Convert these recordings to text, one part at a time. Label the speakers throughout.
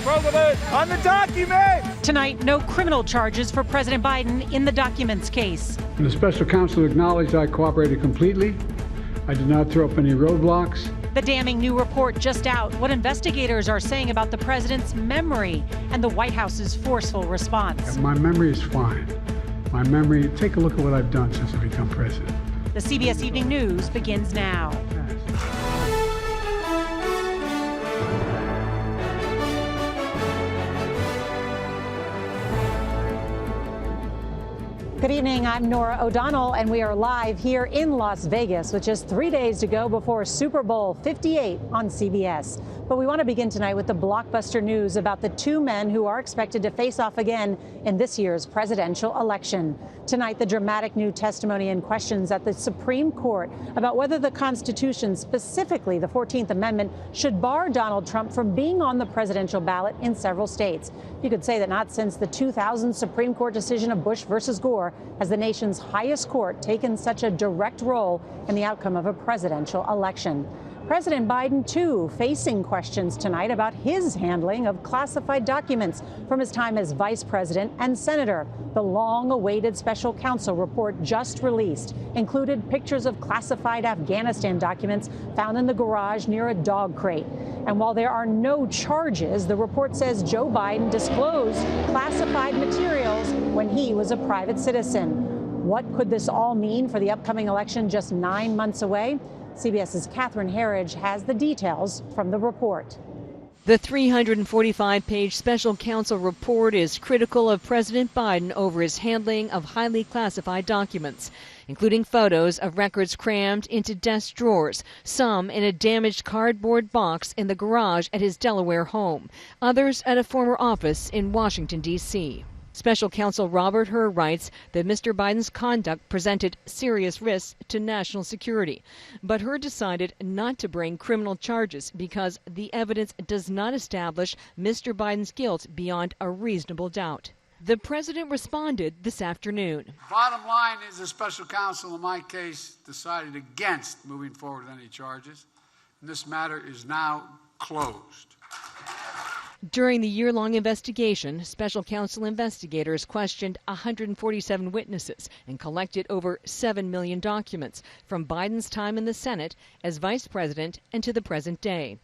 Speaker 1: President, on the document!
Speaker 2: Tonight, no criminal charges for President Biden in the documents case.
Speaker 3: And the special counsel acknowledged I cooperated completely. I did not throw up any roadblocks.
Speaker 2: The damning new report just out, what investigators are saying about the president's memory and the White House's forceful response.
Speaker 3: My memory is fine. My memory, take a look at what I've done since I've become president.
Speaker 2: The CBS Evening News begins now. Good evening, I'm Nora O'Donnell, and we are live here in Las Vegas with just 3 days to go before Super Bowl 58 on CBS. But we want to begin tonight with the blockbuster news about the two men who are expected to face off again in this year's presidential election. Tonight, the dramatic new testimony and questions at the Supreme Court about whether the Constitution, specifically the 14th Amendment, should bar Donald Trump from being on the presidential ballot in several states. You could say that not since the 2000 Supreme Court decision of Bush versus Gore has the nation's highest court taken such a direct role in the outcome of a presidential election. President Biden, too, facing questions tonight about his handling of classified documents from his time as vice president and senator. The long-awaited special counsel report just released included pictures of classified Afghanistan documents found in the garage near a dog crate. And while there are no charges, the report says Joe Biden disclosed classified materials when he was a private citizen. What could this all mean for the upcoming election just 9 months away? CBS's Catherine Herridge has the details from the report.
Speaker 4: The 345-page special counsel report is critical of President Biden over his handling of highly classified documents, including photos of records crammed into desk drawers, some in a damaged cardboard box in the garage at his Delaware home, others at a former office in Washington, D.C. Special counsel Robert Hur writes that Mr. Biden's conduct presented serious risks to national security. But Hur decided not to bring criminal charges because the evidence does not establish Mr. Biden's guilt beyond a reasonable doubt. The president responded this afternoon.
Speaker 3: Bottom line is the special counsel in my case decided against moving forward with any charges. And this matter is now closed.
Speaker 4: During the year-long investigation, special counsel investigators questioned 147 witnesses and collected over 7 million documents from Biden's time in the Senate as vice president and to the present day.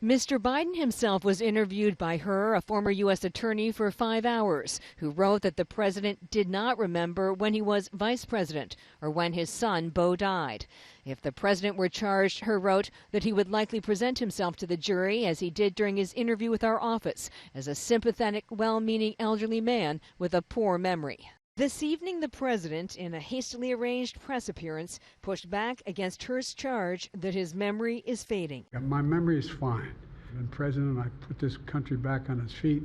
Speaker 4: Mr. Biden himself was interviewed by Hur, a former U.S. attorney, for 5 hours, who wrote that the president did not remember when he was vice president or when his son, Beau, died. If the president were charged, Hur wrote that he would likely present himself to the jury, as he did during his interview with our office, as a sympathetic, well-meaning elderly man with a poor memory. This evening, the president, in a hastily arranged press appearance, pushed back against Hur's charge that his memory is fading.
Speaker 3: My memory is fine. I've been president. I put this country back on its feet.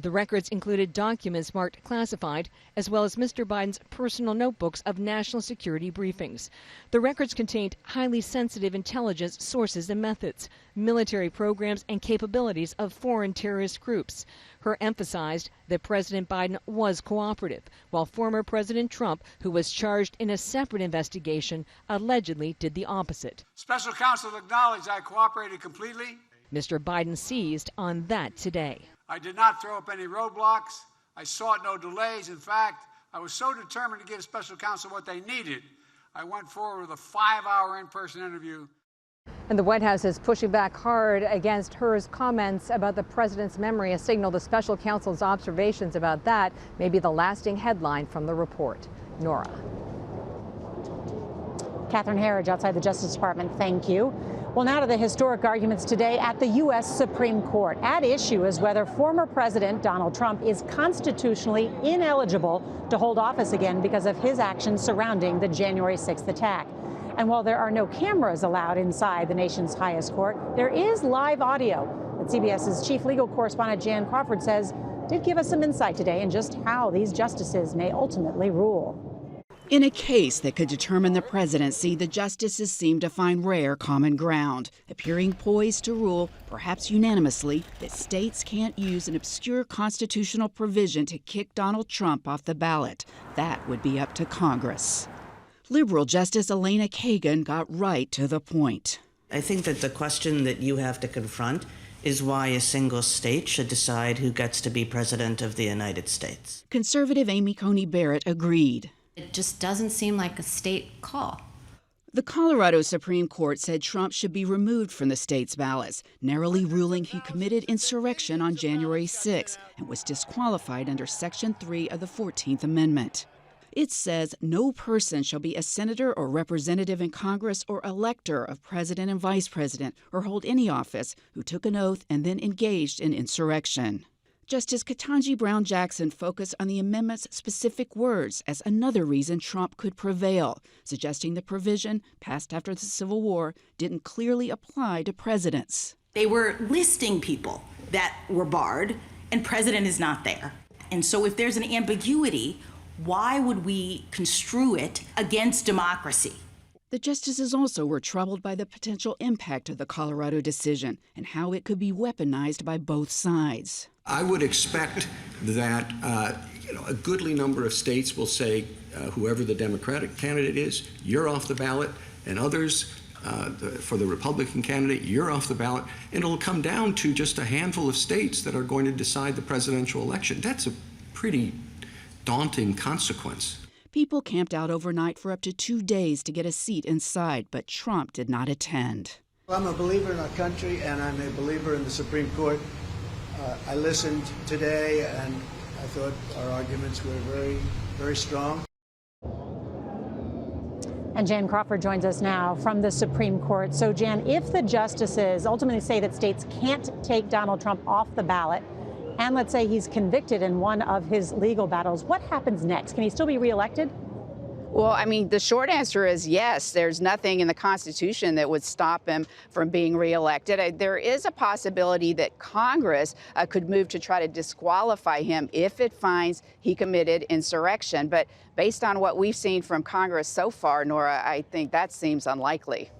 Speaker 4: The records included documents marked classified, as well as Mr. Biden's personal notebooks of national security briefings. The records contained highly sensitive intelligence sources and methods, military programs and capabilities of foreign terrorist groups. Hur emphasized that President Biden was cooperative, while former President Trump, who was charged in a separate investigation, allegedly did the opposite.
Speaker 3: Special counsel acknowledged I cooperated completely.
Speaker 4: Mr. Biden seized on that today.
Speaker 3: I did not throw up any roadblocks. I sought no delays. In fact, I was so determined to give special counsel what they needed, I went forward with a 5-hour in-person interview.
Speaker 5: And the White House is pushing back hard against Hur's comments about the president's memory, a signal the special counsel's observations about that may be the lasting headline from the report. Nora.
Speaker 2: Catherine Herridge outside the Justice Department, thank you. Well, now to the historic arguments today at the U.S. Supreme Court. At issue is whether former President Donald Trump is constitutionally ineligible to hold office again because of his actions surrounding the January 6th attack. And while there are no cameras allowed inside the nation's highest court, there is live audio that CBS's chief legal correspondent Jan Crawford says did give us some insight today in just how these justices may ultimately rule.
Speaker 6: In a case that could determine the presidency, the justices seem to find rare common ground, appearing poised to rule, perhaps unanimously, that states can't use an obscure constitutional provision to kick Donald Trump off the ballot. That would be up to Congress. Liberal Justice Elena Kagan got right to the point.
Speaker 7: I think that the question that you have to confront is why a single state should decide who gets to be president of the United States.
Speaker 6: Conservative Amy Coney Barrett agreed.
Speaker 8: It just doesn't seem like a state call.
Speaker 6: The Colorado Supreme Court said Trump should be removed from the state's ballots, narrowly ruling he committed insurrection on January 6 and was disqualified under Section 3 of the 14th Amendment. It says no person shall be a senator or representative in Congress or elector of president and vice president or hold any office who took an oath and then engaged in insurrection. Justice Ketanji Brown Jackson focused on the amendment's specific words as another reason Trump could prevail, suggesting the provision, passed after the Civil War, didn't clearly apply to presidents.
Speaker 9: They were listing people that were barred, and president is not there. And so if there's an ambiguity, why would we construe it against democracy?
Speaker 6: The justices also were troubled by the potential impact of the Colorado decision and how it could be weaponized by both sides.
Speaker 10: I would expect that a goodly number of states will say whoever the Democratic candidate is, you're off the ballot, and others, for the Republican candidate, you're off the ballot, and it'll come down to just a handful of states that are going to decide the presidential election. That's a pretty daunting consequence.
Speaker 6: People camped out overnight for up to 2 days to get a seat inside, but Trump did not attend.
Speaker 11: I'm a believer in our country, and I'm a believer in the Supreme Court. I listened today, and I thought our arguments were very, very strong.
Speaker 2: And Jan Crawford joins us now from the Supreme Court. So, Jan, if the justices ultimately say that states can't take Donald Trump off the ballot, and let's say he's convicted in one of his legal battles, what happens next? Can he still be reelected?
Speaker 12: Well, I mean, the short answer is yes. There's nothing in the Constitution that would stop him from being reelected. There is a possibility that Congress could move to try to disqualify him if it finds he committed insurrection. But based on what we've seen from Congress so far, Nora, I think that seems unlikely.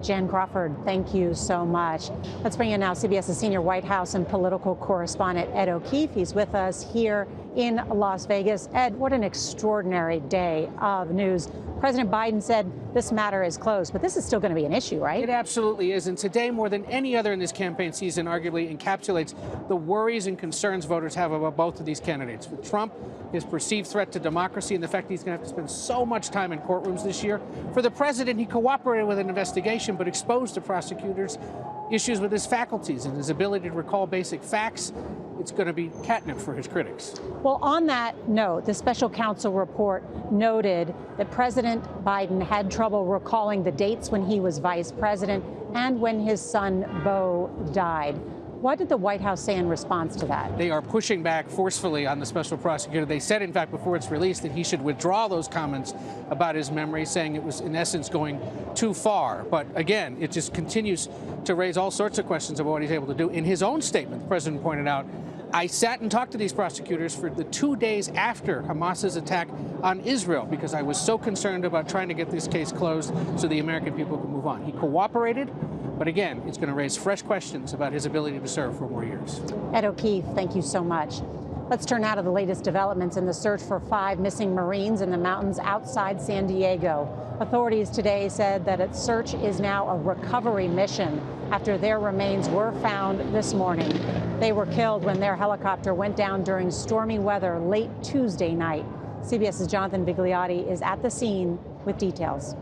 Speaker 2: Jan Crawford, thank you so much. Let's bring in now CBS's senior White House and political correspondent, Ed O'Keefe. He's with us here in Las Vegas. Ed, what an extraordinary day of news. President Biden said this matter is closed, but this is still going to be an issue, right?
Speaker 13: It absolutely is. And today, more than any other in this campaign season, arguably encapsulates the worries and concerns voters have about both of these candidates. For Trump, his perceived threat to democracy and the fact that he's going to have to spend so much time in courtrooms this year. For the president, he cooperated with an investigation, but exposed to prosecutors issues with his faculties and his ability to recall basic facts. It's going to be catnip for his critics.
Speaker 2: Well, on that note, the special counsel report noted that President Biden had trouble recalling the dates when he was vice president and when his son, Beau, died. What did the White House say in response to that?
Speaker 13: They are pushing back forcefully on the special prosecutor. They said, in fact, before it's released, that he should withdraw those comments about his memory, saying it was, in essence, going too far. But again, it just continues to raise all sorts of questions about what he's able to do. In his own statement, the president pointed out, I sat and talked to these prosecutors for the 2 days after Hamas's attack on Israel because I was so concerned about trying to get this case closed so the American people could move on. He cooperated, but again, it's going to raise fresh questions about his ability to serve for more years.
Speaker 2: Ed O'Keefe, thank you so much. Let's turn now to the latest developments in the search for 5 missing Marines in the mountains outside San Diego. Authorities today said that its search is now a recovery mission after their remains were found this morning. They were killed when their helicopter went down during stormy weather late Tuesday night. CBS's Jonathan Vigliotti is at the scene with details.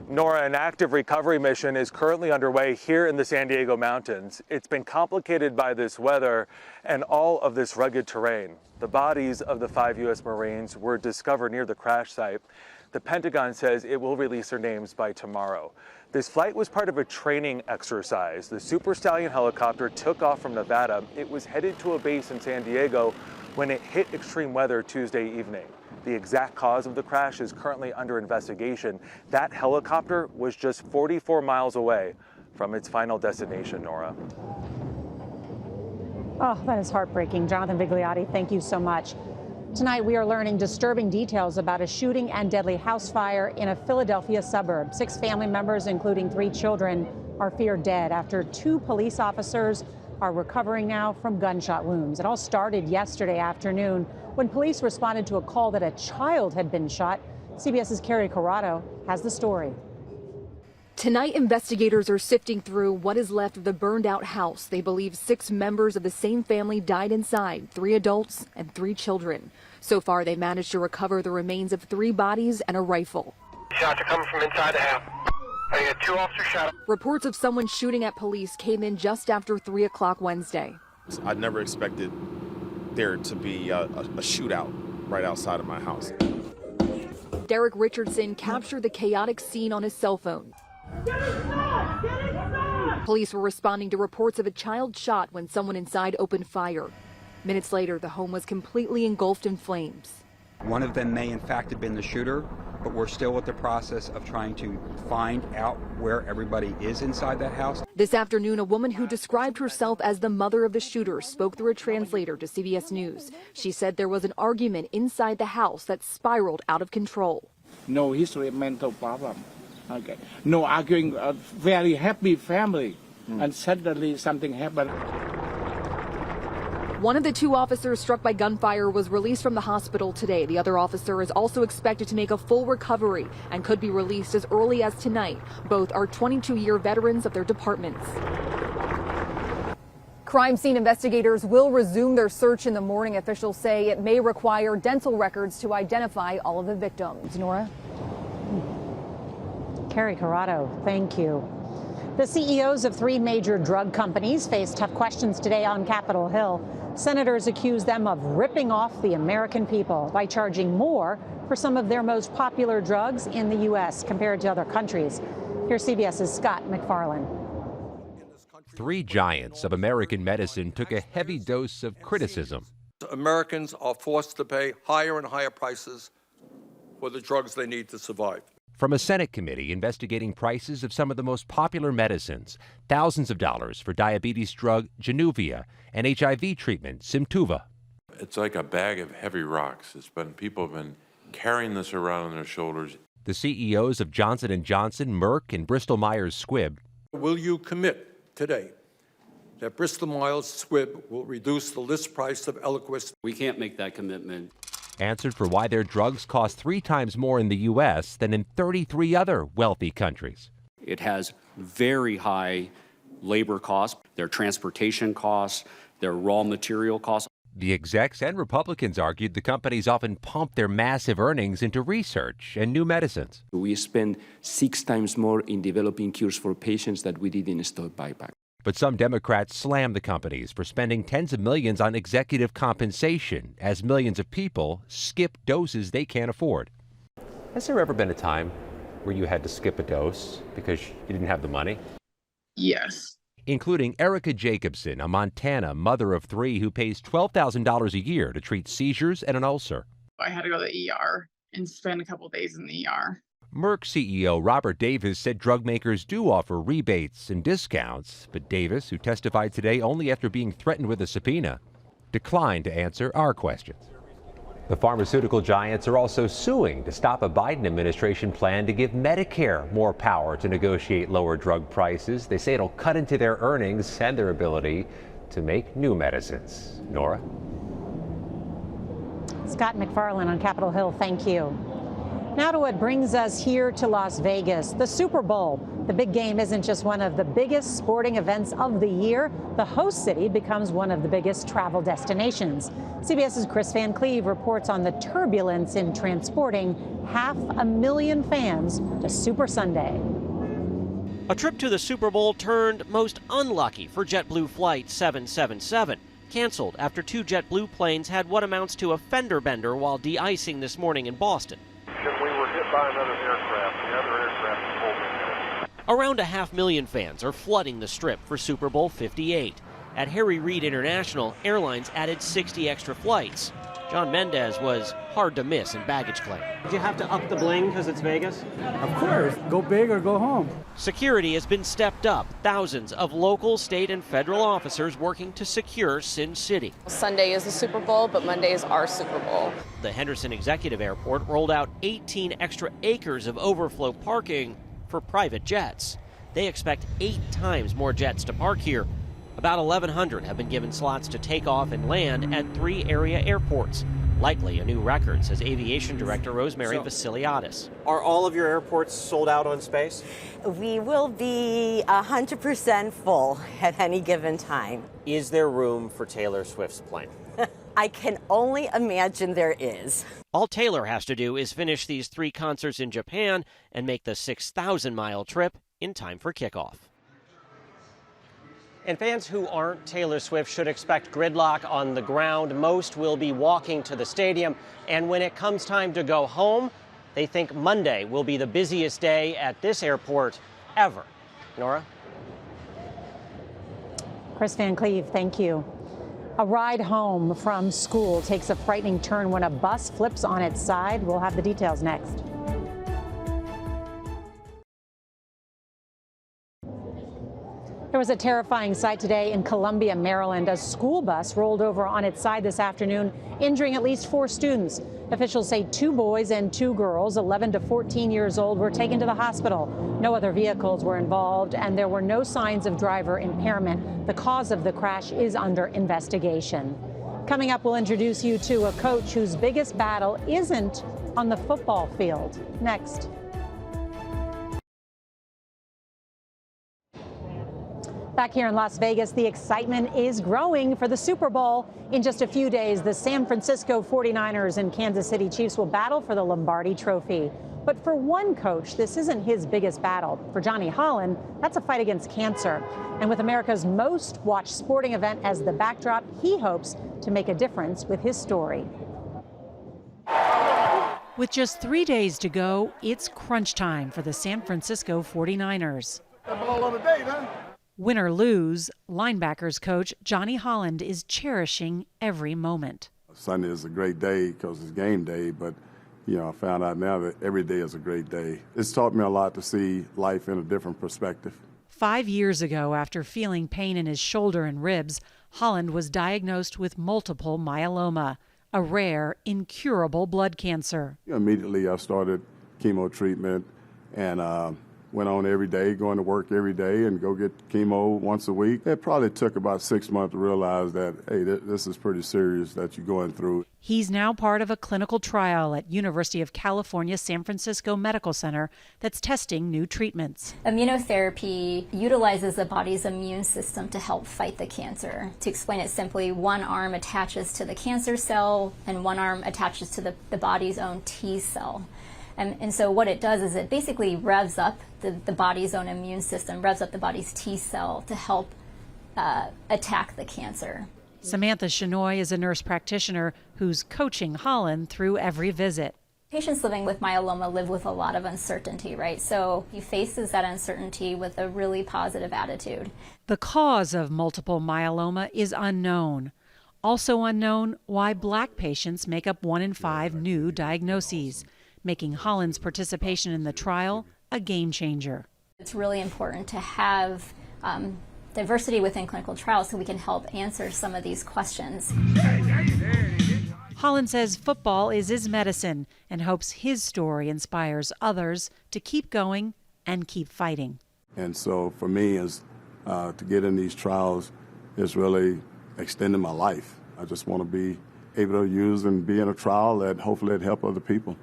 Speaker 1: Nora, an active recovery mission is currently underway here in the San Diego mountains. It's been complicated by this weather and all of this rugged terrain. The bodies of the 5 U.S. Marines were discovered near the crash site. The Pentagon says it will release their names by tomorrow. This flight was part of a training exercise. The Super Stallion helicopter took off from Nevada. It was headed to a base in San Diego when it hit extreme weather Tuesday evening. The exact cause of the crash is currently under investigation. That helicopter was just 44 miles away from its final destination, Nora.
Speaker 2: Oh, that is heartbreaking. Jonathan Vigliotti, thank you so much. Tonight, we are learning disturbing details about a shooting and deadly house fire in a Philadelphia suburb. 6 family members, including 3 children, are feared dead after 2 police officers are recovering now from gunshot wounds. It all started yesterday afternoon when police responded to a call that a child had been shot. CBS's Carrie Corrado has the story.
Speaker 14: Tonight, investigators are sifting through what is left of the burned-out house. They believe 6 members of the same family died inside, 3 adults and 3 children. So far, they managed to recover the remains of 3 bodies and a rifle.
Speaker 15: Shots are coming from inside the house. I got 2 officers shot.
Speaker 14: Reports of someone shooting at police came in just after 3 o'clock Wednesday.
Speaker 16: I never expected there to be a shootout right outside of my house.
Speaker 14: Derek Richardson captured the chaotic scene on his cell phone. Police were responding to reports of a child shot when someone inside opened fire. Minutes later, the home was completely engulfed in flames.
Speaker 17: One of them may in fact have been the shooter, but we're still at the process of trying to find out where everybody is inside that house.
Speaker 14: This afternoon, a woman who described herself as the mother of the shooter spoke through a translator to CBS News. She said there was an argument inside the house that spiraled out of control.
Speaker 18: No history of mental problem. Okay. No arguing, a very happy family. And suddenly something happened.
Speaker 14: One of the 2 officers struck by gunfire was released from the hospital today. The other officer is also expected to make a full recovery and could be released as early as tonight. Both are 22-year veterans of their departments. Crime scene investigators will resume their search in the morning. Officials say it may require dental records to identify all of the victims. Nora?
Speaker 2: Carrie Corrado, thank you. The CEOs of 3 major drug companies face tough questions today on Capitol Hill. Senators accuse them of ripping off the American people by charging more for some of their most popular drugs in the U.S. compared to other countries. Here's CBS's Scott McFarlane.
Speaker 19: 3 giants of American medicine took a heavy dose of criticism.
Speaker 20: Americans are forced to pay higher and higher prices for the drugs they need to survive.
Speaker 19: From a Senate committee investigating prices of some of the most popular medicines, thousands of dollars for diabetes drug Januvia and HIV treatment Simtuva.
Speaker 21: It's like a bag of heavy rocks. People have been carrying this around on their shoulders.
Speaker 19: The CEOs of Johnson & Johnson, Merck, and Bristol-Myers Squibb.
Speaker 20: Will you commit today that Bristol-Myers Squibb will reduce the list price of Eliquis?
Speaker 22: We can't make that commitment.
Speaker 19: Answered for why their drugs cost 3 times more in the U.S. than in 33 other wealthy countries.
Speaker 22: It has very high labor costs, their transportation costs, their raw material costs.
Speaker 19: The execs and Republicans argued the companies often pump their massive earnings into research and new medicines.
Speaker 22: We spend 6 times more in developing cures for patients than we did in stock buyback.
Speaker 19: But some Democrats slammed the companies for spending tens of millions on executive compensation as millions of people skip doses they can't afford. Has there ever been a time where you had to skip a dose because you didn't have the money?
Speaker 23: Yes.
Speaker 19: Including Erica Jacobson, a Montana mother of 3 who pays $12,000 a year to treat seizures and an ulcer.
Speaker 23: I had to go to the ER and spend a couple of days in the ER.
Speaker 19: Merck CEO Robert Davis said drug makers do offer rebates and discounts, but Davis, who testified today only after being threatened with a subpoena, declined to answer our questions. The pharmaceutical giants are also suing to stop a Biden administration plan to give Medicare more power to negotiate lower drug prices. They say it'll cut into their earnings and their ability to make new medicines. Nora?
Speaker 2: Scott McFarlane on Capitol Hill, thank you. Now to what brings us here to Las Vegas, the Super Bowl. The big game isn't just one of the biggest sporting events of the year. The host city becomes one of the biggest travel destinations. CBS's Chris Van Cleve reports on the turbulence in transporting 500,000 fans to Super Sunday.
Speaker 24: A trip to the Super Bowl turned most unlucky for JetBlue Flight 777. Canceled after 2 JetBlue planes had what amounts to a fender bender while de-icing this morning in Boston.
Speaker 15: We were hit by another aircraft. The other aircraft pulled in.
Speaker 24: Around 500,000 fans are flooding the Strip for Super Bowl 58. At Harry Reid International, airlines added 60 extra flights. John Mendez was hard to miss in baggage claim.
Speaker 25: Did you have to up the bling because it's Vegas?
Speaker 26: Of course. Go big or go home.
Speaker 24: Security has been stepped up. Thousands of local, state, and federal officers working to secure Sin City.
Speaker 27: Sunday is the Super Bowl, but Monday is our Super Bowl.
Speaker 24: The Henderson Executive Airport rolled out 18 extra acres of overflow parking for private jets. They expect 8 times more jets to park here. About 1,100 have been given slots to take off and land at 3 area airports. Likely a new record, says Aviation Director Rosemary Vasiliadis.
Speaker 25: Are all of your airports sold out on space?
Speaker 3: We will be 100% full at any given time.
Speaker 25: Is there room for Taylor Swift's plane?
Speaker 3: I can only imagine there is.
Speaker 24: All Taylor has to do is finish these 3 concerts in Japan and make the 6,000-mile trip in time for kickoff.
Speaker 25: And fans who aren't Taylor Swift should expect gridlock on the ground. Most will be walking to the stadium. And when it comes time to go home, they think Monday will be the busiest day at this airport ever. Nora?
Speaker 2: Chris Van Cleve, thank you. A ride home from school takes a frightening turn when a bus flips on its side. We'll have the details next. There was a terrifying sight today in Columbia, Maryland. A school bus rolled over on its side this afternoon, injuring at least 4 students. Officials say 2 boys and 2 girls, 11 to 14 years old, were taken to the hospital. No other vehicles were involved, and there were no signs of driver impairment. The cause of the crash is under investigation. Coming up, we'll introduce you to a coach whose biggest battle isn't on the football field. Next. Back here in Las Vegas, the excitement is growing for the Super Bowl. In just a few days, the San Francisco 49ers and Kansas City Chiefs will battle for the Lombardi Trophy. But for one coach, this isn't his biggest battle. For Johnny Holland, that's a fight against cancer. And with America's most watched sporting event as the backdrop, he hopes to make a difference with his story. With just 3 days to go, it's crunch time for the San Francisco 49ers.
Speaker 4: Ball on the date, huh?
Speaker 2: Win or lose, linebackers coach Johnny Holland is cherishing every moment.
Speaker 4: Sunday is a great day because it's game day, but I found out now that every day is a great day. It's taught me a lot to see life in a different perspective.
Speaker 2: 5 years ago, after feeling pain in his shoulder and ribs, Holland was diagnosed with multiple myeloma, a rare, incurable blood cancer.
Speaker 4: Immediately, I started chemo treatment and went on every day, going to work every day and go get chemo once a week. It probably took about 6 months to realize that, hey, this is pretty serious that you're going through.
Speaker 2: He's now part of a clinical trial at University of California, San Francisco Medical Center that's testing new treatments.
Speaker 5: Immunotherapy utilizes the body's immune system to help fight the cancer. To explain it simply, one arm attaches to the cancer cell and one arm attaches to the body's own T cell. And so what it does is it basically revs up the body's own immune system, revs up the body's T cell to help attack the cancer.
Speaker 2: Samantha Shenoy is a nurse practitioner who's coaching Holland through every visit.
Speaker 5: Patients living with myeloma live with a lot of uncertainty, right? So he faces that uncertainty with a really positive attitude.
Speaker 2: The cause of multiple myeloma is unknown. Also unknown, why Black patients make up 1 in 5 new diagnoses, making Holland's participation in the trial a game changer.
Speaker 5: It's really important to have diversity within clinical trials so we can help answer some of these questions.
Speaker 2: Holland says football is his medicine and hopes his story inspires others to keep going and keep fighting.
Speaker 4: And so for me, is to get in these trials is really extending my life. I just want to be able to use and be in a trial that hopefully it help other people.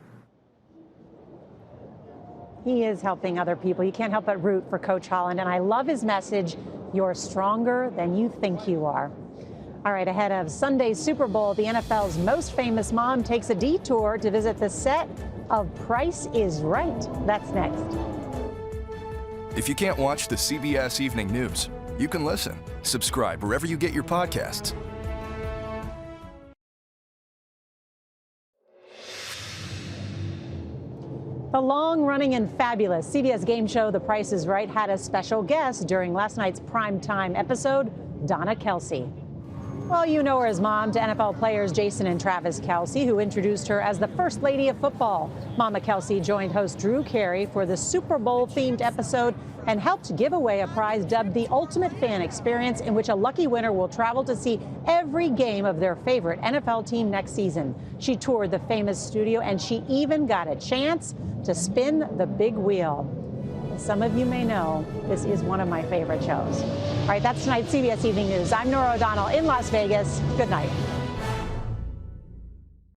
Speaker 2: He is helping other people. You can't help but root for Coach Holland. And I love his message, you're stronger than you think you are. All right, ahead of Sunday's Super Bowl, the NFL's most famous mom takes a detour to visit the set of Price is Right. That's next.
Speaker 7: If you can't watch the CBS Evening News, you can listen. Subscribe wherever you get your podcasts.
Speaker 2: The long-running and fabulous CBS game show The Price is Right had a special guest during last night's primetime episode, Donna Kelce. Well, you know her as mom to NFL players Jason and Travis Kelce, who introduced her as the First Lady of Football. Mama Kelce joined host Drew Carey for the Super Bowl-themed episode and helped give away a prize dubbed the Ultimate Fan Experience, in which a lucky winner will travel to see every game of their favorite NFL team next season. She toured the famous studio, and she even got a chance to spin the big wheel. Some of you may know this is one of my favorite shows. All right, that's tonight's CBS Evening News. I'm Nora O'Donnell in Las Vegas. Good night.